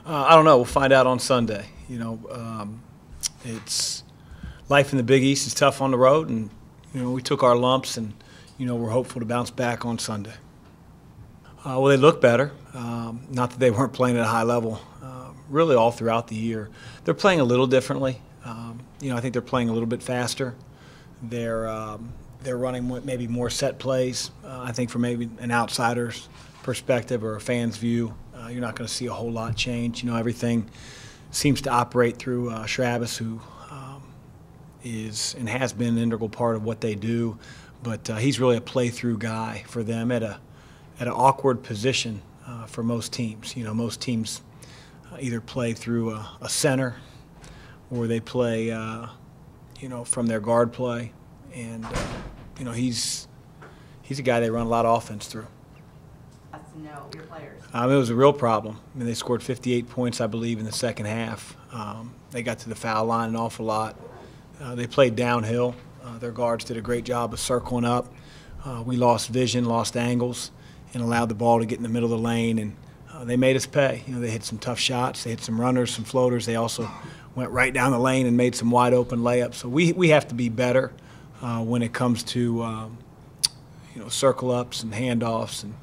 I don't know. We'll find out on Sunday. It's life in the Big East is tough on the road, and we took our lumps, and we're hopeful to bounce back on Sunday. Well, they look better. Not that they weren't playing at a high level, really all throughout the year. They're playing a little differently. I think they're playing a little bit faster. They're running maybe more set plays. I think from maybe an outsider's perspective or a fan's view, you're not going to see a whole lot change. Everything seems to operate through Travis, who is and has been an integral part of what they do. But he's really a play-through guy for them at an awkward position for most teams. Most teams either play through a center or they play, from their guard play. And, he's a guy they run a lot of offense through. No, your players. It was a real problem. They scored 58 points, I believe, in the second half. They got to the foul line an awful lot. They played downhill. Their guards did a great job of circling up. We lost vision, lost angles, and allowed the ball to get in the middle of the lane, and they made us pay. They hit some tough shots. They hit some runners, some floaters. They also went right down the lane and made some wide-open layups. So we have to be better when it comes to circle-ups and handoffs and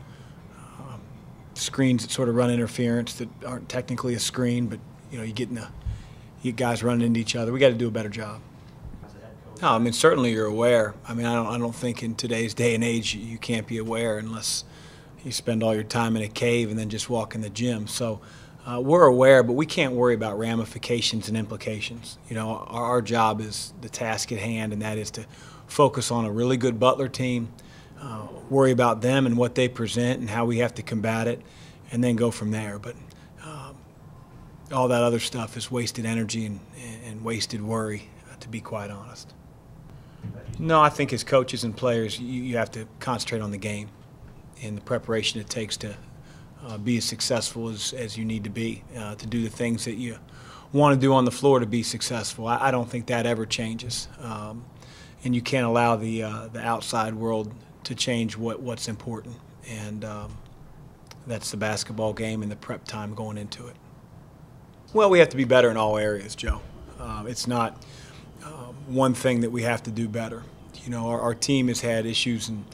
screens that sort of run interference that aren't technically a screen, but you get guys running into each other. We got to do a better job. No, certainly you're aware. I don't think in today's day and age you can't be aware unless you spend all your time in a cave and then just walk in the gym. So we're aware, but we can't worry about ramifications and implications. Our job is the task at hand, and that is to focus on a really good Butler team, worry about them and what they present and how we have to combat it, and then go from there. But all that other stuff is wasted energy and wasted worry, to be quite honest. No, I think as coaches and players, you have to concentrate on the game and the preparation it takes to be as successful as you need to be, to do the things that you want to do on the floor to be successful. I don't think that ever changes. And you can't allow the outside world to change what's important. And that's the basketball game and the prep time going into it. Well, we have to be better in all areas, Joe. It's not one thing that we have to do better. Our team has had issues in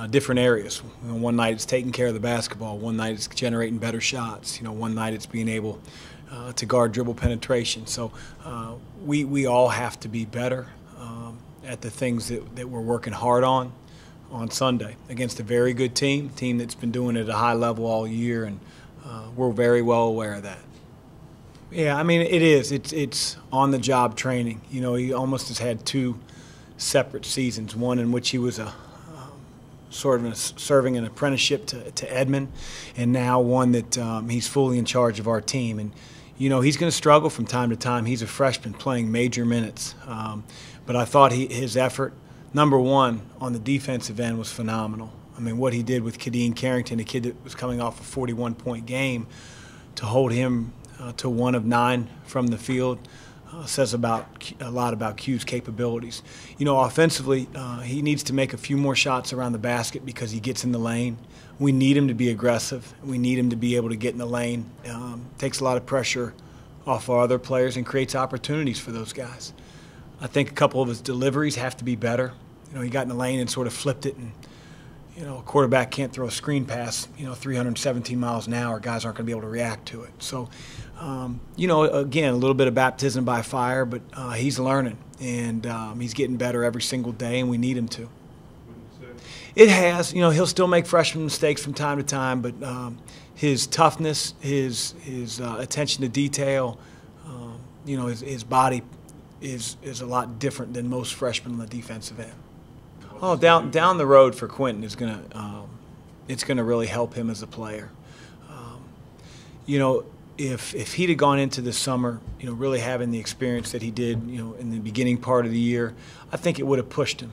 different areas. One night it's taking care of the basketball. One night it's generating better shots. One night it's being able to guard dribble penetration. So we all have to be better at the things that we're working hard on Sunday against a very good team that's been doing it at a high level all year, and we're very well aware of that. Yeah, it is. It's on-the-job training. He almost has had two separate seasons, one in which he was serving an apprenticeship to Edmond, and now one that he's fully in charge of our team. And, he's going to struggle from time to time. He's a freshman playing major minutes. But I thought his effort, number one, on the defensive end was phenomenal. What he did with Kadeem Carrington, a kid that was coming off a 41-point game, to hold him to 1 of 9 from the field says a lot about Q's capabilities. Offensively, he needs to make a few more shots around the basket because he gets in the lane. We need him to be aggressive. We need him to be able to get in the lane. Takes a lot of pressure off our other players and creates opportunities for those guys. I think a couple of his deliveries have to be better. He got in the lane and sort of flipped it, and a quarterback can't throw a screen pass 317 miles an hour. Guys aren't going to be able to react to it. So, again, a little bit of baptism by fire, but he's learning, and he's getting better every single day, and we need him to. It has. He'll still make freshman mistakes from time to time, but his toughness, his attention to detail, his body is a lot different than most freshmen on the defensive end. Oh, down the road for Quentin is it's gonna really help him as a player. If he'd have gone into the summer, really having the experience that he did, in the beginning part of the year, I think it would have pushed him.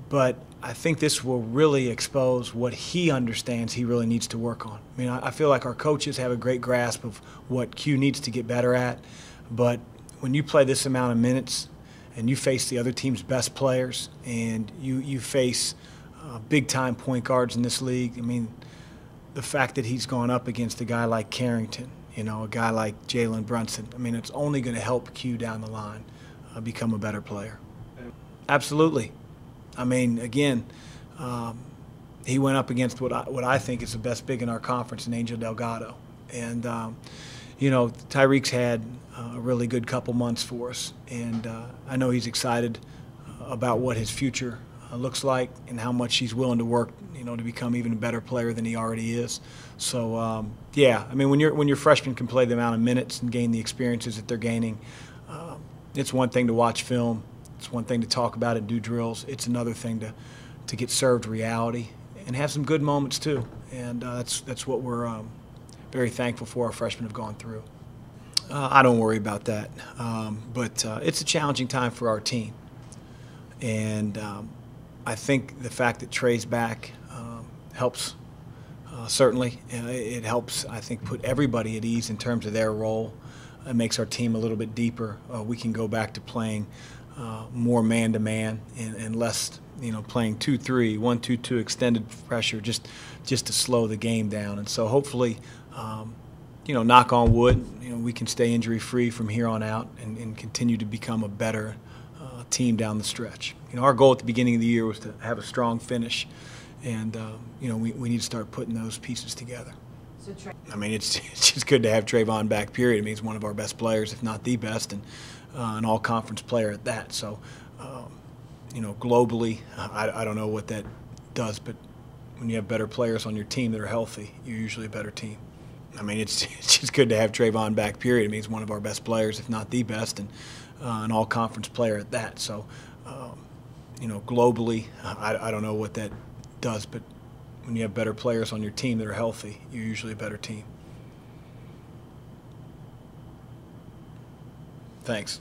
But I think this will really expose what he understands he really needs to work on. I feel like our coaches have a great grasp of what Q needs to get better at, but when you play this amount of minutes and you face the other team's best players and you face big-time point guards in this league, the fact that he's gone up against a guy like Carrington, You know, a guy like Jalen Brunson. I mean, it's only going to help Q down the line become a better player. Absolutely. I mean, again, he went up against what I think is the best big in our conference, in Angel Delgado. And, you know, Tyreek's had a really good couple months for us. And I know he's excited about what his future looks like and how much he's willing to work, you know, to become even a better player than he already is. So, yeah, I mean, when your freshmen can play the amount of minutes and gain the experiences that they're gaining, it's one thing to watch film. It's one thing to talk about it, do drills. It's another thing to get served reality and have some good moments too. And that's what we're very thankful for our freshmen have gone through. I don't worry about that, but it's a challenging time for our team. And I think the fact that Trey's back helps, certainly. It helps, I think, put everybody at ease in terms of their role. It makes our team a little bit deeper. We can go back to playing more man-to-man and less, you know, playing 2-3, 1-2-2 extended pressure just to slow the game down. And so hopefully, you know, knock on wood, you know, we can stay injury-free from here on out and continue to become a better team down the stretch. You know, our goal at the beginning of the year was to have a strong finish, and you know, we need to start putting those pieces together. So I mean, it's just good to have Trayvon back, period. I mean, he's one of our best players, if not the best, and an all-conference player at that. So, you know, globally, I don't know what that does, but when you have better players on your team that are healthy, you're usually a better team. I mean, it's just good to have Trayvon back, period. I mean, he's one of our best players, if not the best, and an all-conference player at that. So, you know, globally, I don't know what that does, but when you have better players on your team that are healthy, you're usually a better team. Thanks.